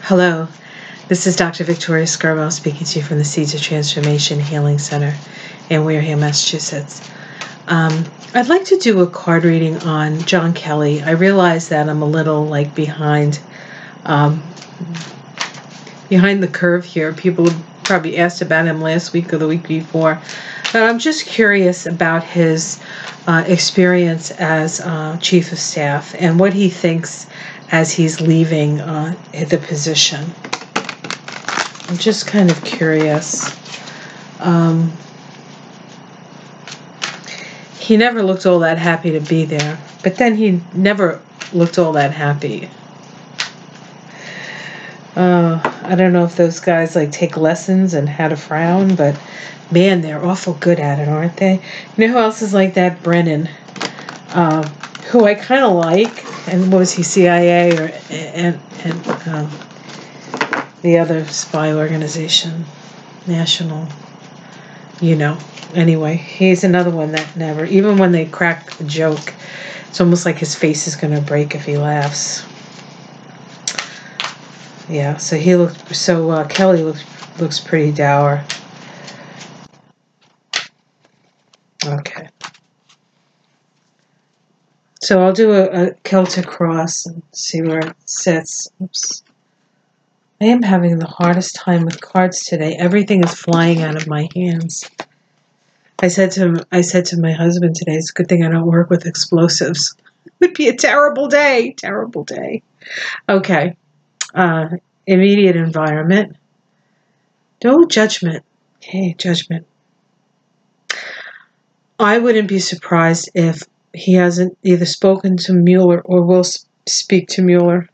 Hello, this is Dr. Victoria Scarborough speaking to you from the Seeds of Transformation Healing Center in Wareham, Massachusetts. I'd like to do a card reading on John Kelly. I realize that I'm a little behind the curve here. People have probably asked about him last week or the week before, but I'm just curious about his experience as Chief of Staff and what he thinks as he's leaving the position. I'm just kind of curious. He never looked all that happy to be there, but then he never looked all that happy. I don't know if those guys take lessons in how to frown, but man, they're awful good at it, aren't they? You know who else is like that? Brennan, who I kind of like. And what was he, CIA and the other spy organization, national, Anyway, he's another one that never, even when they crack the joke, it's almost like his face is going to break if he laughs. Yeah, so Kelly looks pretty dour. Okay. So I'll do a Celtic cross and see where it sits. Oops. I am having the hardest time with cards today. Everything is flying out of my hands. I said to my husband today, it's a good thing I don't work with explosives. It would be a terrible day. Terrible day. Okay. Immediate environment. No judgment. Hey, judgment. I wouldn't be surprised if he hasn't either spoken to Mueller or will speak to Mueller.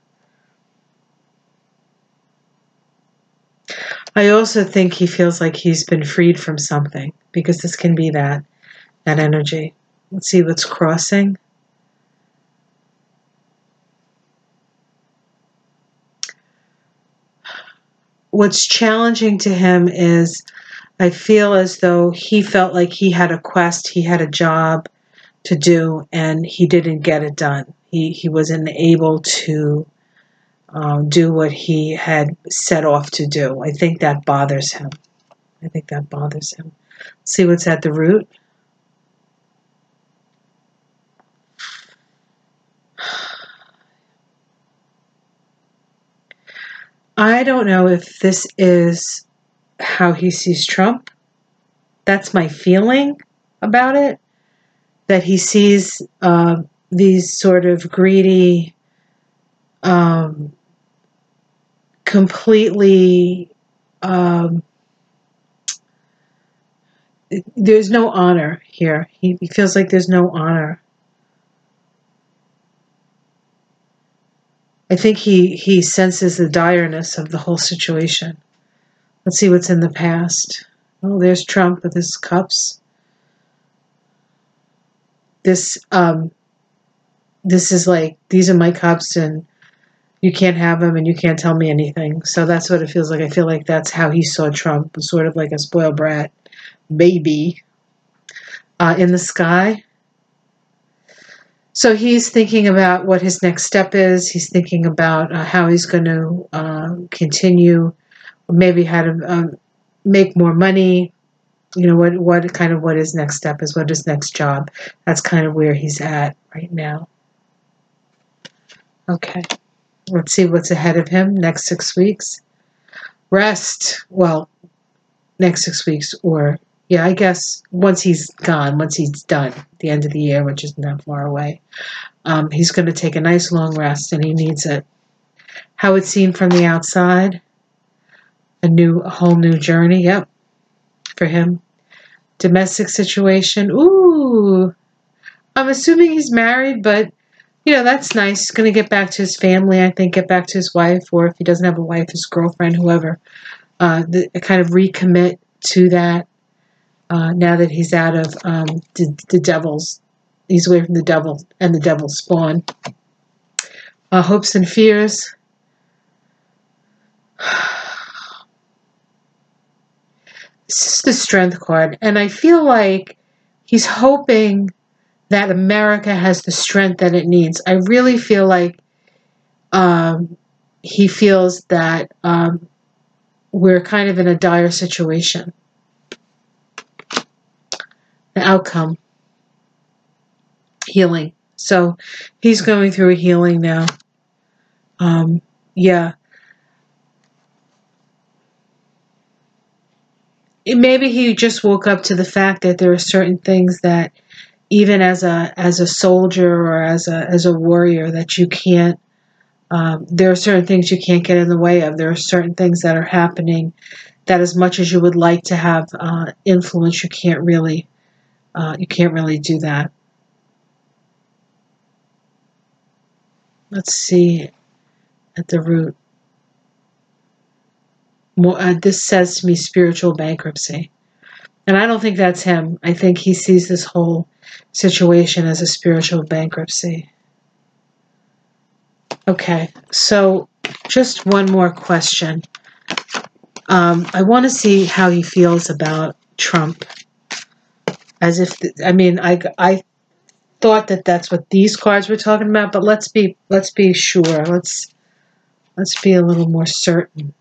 I also think he feels like he's been freed from something, because this can be that energy. Let's see what's crossing. What's challenging to him is I feel as though he felt like he had a quest, he had a job to do, and he didn't get it done. He wasn't able to do what he had set off to do. I think that bothers him. Let's see what's at the root. I don't know if this is how he sees Trump. That's my feeling about it. That he sees these sort of greedy, completely, there's no honor here. He feels like there's no honor. I think he senses the direness of the whole situation. Let's see what's in the past. Oh, there's Trump with his cups. This is like, these are my cups and you can't have them and you can't tell me anything. So that's what it feels like. I feel like that's how he saw Trump, sort of like a spoiled brat baby in the sky. So he's thinking about what his next step is. He's thinking about how he's going to continue, maybe how to make more money. What his next step is, what his next job. That's kind of where he's at right now. Okay, let's see what's ahead of him next 6 weeks. Rest, well, next 6 weeks, or yeah, I guess once he's gone, once he's done, the end of the year, which isn't that far away, he's going to take a nice long rest, and he needs it. How it's seen from the outside, a whole new journey, yep, for him. Domestic situation, ooh, I'm assuming he's married, but, that's nice. He's going to get back to his family, I think, get back to his wife, or if he doesn't have a wife, his girlfriend, whoever, kind of recommit to that. Now that he's out of the devil's, he's away from the devil and the devil's spawn. Hopes and fears. This is the Strength card, and I feel like he's hoping that America has the strength that it needs. I really feel like he feels that we're kind of in a dire situation. The outcome, healing. So he's going through a healing now. Yeah. Maybe he just woke up to the fact that there are certain things that, even as a soldier or as a warrior, that you can't. There are certain things you can't get in the way of. There are certain things that are happening that, as much as you would like to have influence, you can't really do that. Let's see at the root. This says to me spiritual bankruptcy. And I don't think that's him. I think he sees this whole situation as a spiritual bankruptcy. Okay, so just one more question. I want to see how he feels about Trump. As if, I thought that that's what these cards were talking about, but let's be sure. Let's be a little more certain.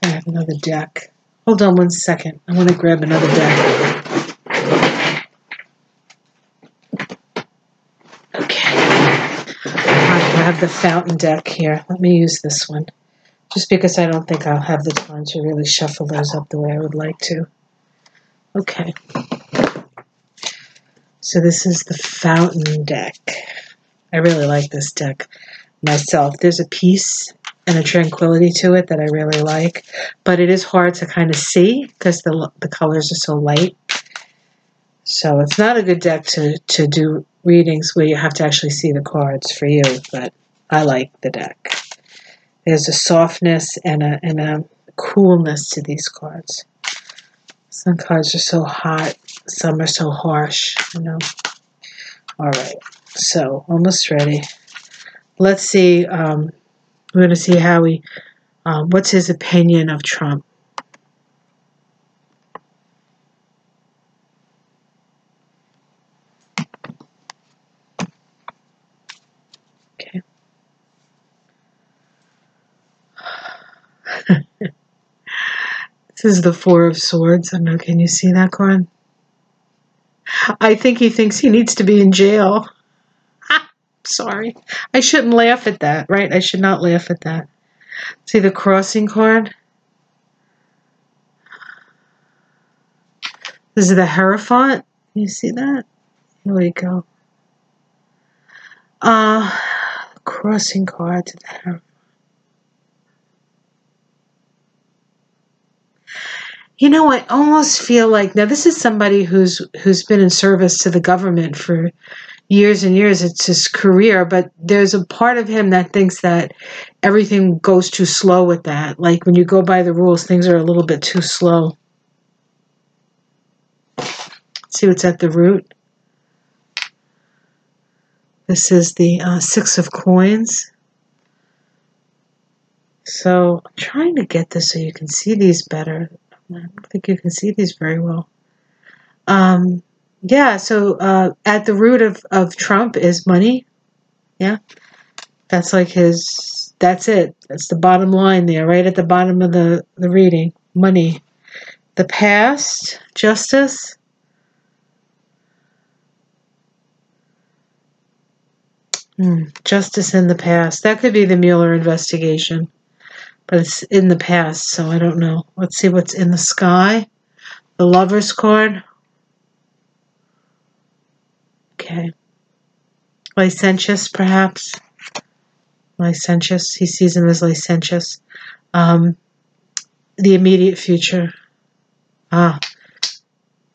I have another deck. Hold on one second. I want to grab another deck. Okay. I have the fountain deck here. Let me use this one. Just because I don't think I'll have the time to really shuffle those up the way I would like to. Okay. So this is the fountain deck. I really like this deck myself. There's a peace and a tranquility to it that I really like, but it is hard to kind of see because the colors are so light. So it's not a good deck to do readings where you have to actually see the cards for you, but I like the deck. There's a softness and a coolness to these cards. Some cards are so hot, some are so harsh, you know. All right, so almost ready. Let's see. We're going to see how what's his opinion of Trump. Okay. This is the Four of Swords. I don't know, can you see that card? I think he thinks he needs to be in jail. Sorry. I shouldn't laugh at that, right? I should not laugh at that. See the crossing card? This is the Hierophant. You see that? Here we go. Crossing card to the Hierophant. You know, I almost feel like, now this is somebody who's been in service to the government for years and years. It's his career, but there's a part of him that thinks that everything goes too slow with that. Like when you go by the rules, things are a little bit too slow. See what's at the root? This is the Six of Coins. So I'm trying to get this so you can see these better. I don't think you can see these very well. Yeah, so at the root of Trump is money. Yeah, that's like that's it. That's the bottom line there, right at the bottom of the reading. Money. The past, justice. Justice in the past. That could be the Mueller investigation. But it's in the past, so I don't know. Let's see what's in the sky. The Lover's card. Okay. Licentious, perhaps. Licentious. He sees him as licentious. The immediate future.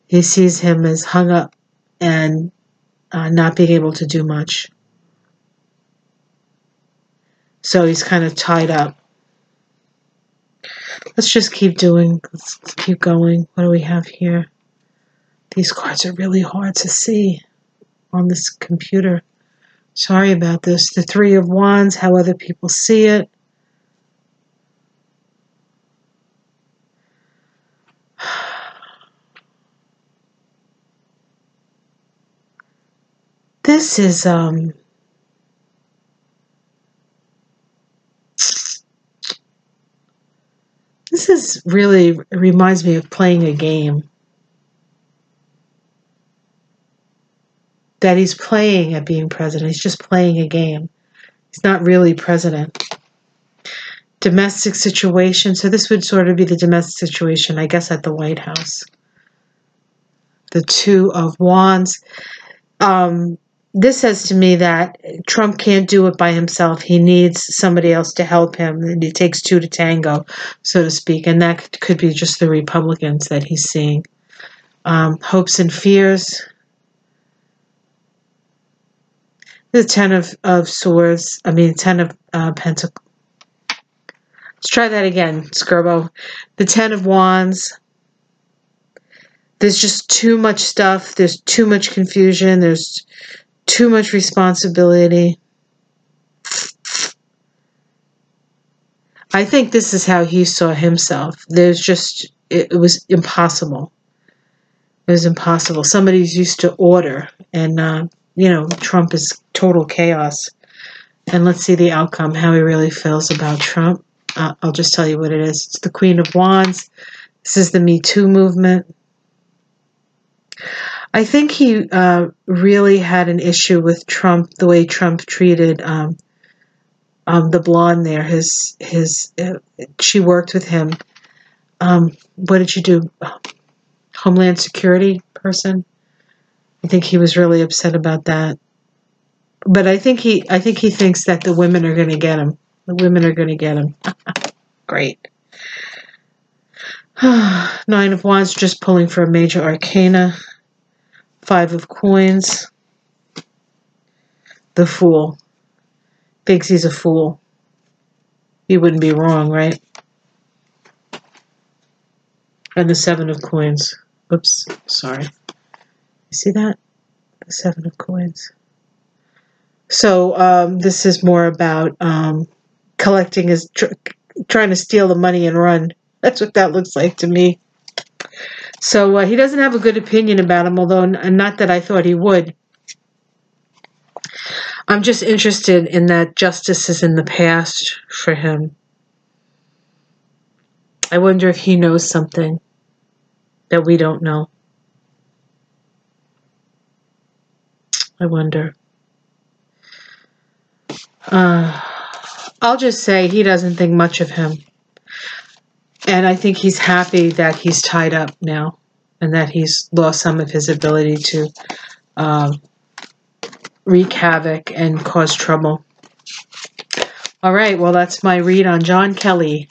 He sees him as hung up and not being able to do much. So he's kind of tied up. Let's just keep doing. Let's keep going. What do we have here? These cards are really hard to see on this computer. Sorry about this. The Three of Wands, how other people see it. This is, This is really reminds me of playing a game. That he's playing at being president. He's just playing a game. He's not really president. Domestic situation. So this would sort of be the domestic situation, I guess, at the White House. The Two of Wands. This says to me that Trump can't do it by himself. He needs somebody else to help him. And it takes two to tango, so to speak. And that could be just the Republicans that he's seeing. Hopes and fears. The Ten of Swords. I mean, Ten of Pentacles. Let's try that again, Skirbo. The Ten of Wands. There's just too much stuff. There's too much confusion. There's too much responsibility. I think this is how he saw himself. There's just, it was impossible. It was impossible. Somebody's used to order, and, you know, Trump is total chaos. And let's see the outcome, how he really feels about Trump. I'll just tell you what it is. It's the Queen of Wands. This is the Me Too movement. I think he really had an issue with Trump, the way Trump treated the blonde there. She worked with him. What did she do? Homeland Security person. I think he was really upset about that. But I think he thinks that the women are going to get him. The women are going to get him. Great. Nine of Wands, just pulling for a major arcana. Five of Coins. The Fool. Thinks he's a fool. He wouldn't be wrong, right? And the Seven of Coins. Oops, sorry. You see that? The Seven of Coins. So this is more about collecting his, trying to steal the money and run. That's what that looks like to me. So he doesn't have a good opinion about him, although not that I thought he would. I'm just interested in that justice is in the past for him. I wonder if he knows something that we don't know. I wonder. I'll just say he doesn't think much of him. And I think he's happy that he's tied up now and that he's lost some of his ability to wreak havoc and cause trouble. All right, well, that's my read on John Kelly.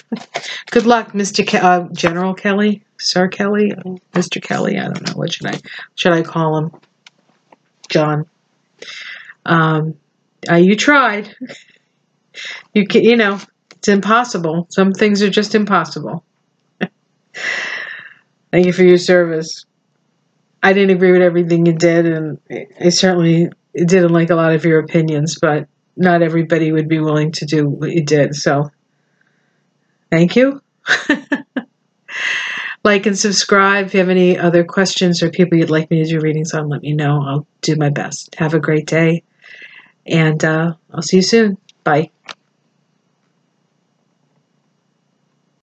Good luck, Mr. General Kelly, Sir Kelly, Mr. Kelly. I don't know. What should I call him? John. You tried. You know, it's impossible. Some things are just impossible. Thank you for your service. I didn't agree with everything you did, and I certainly didn't like a lot of your opinions, but not everybody would be willing to do what you did, so thank you. Like and subscribe. If you have any other questions or people you'd like me to do readings on, let me know. I'll do my best. Have a great day, and I'll see you soon. Bye.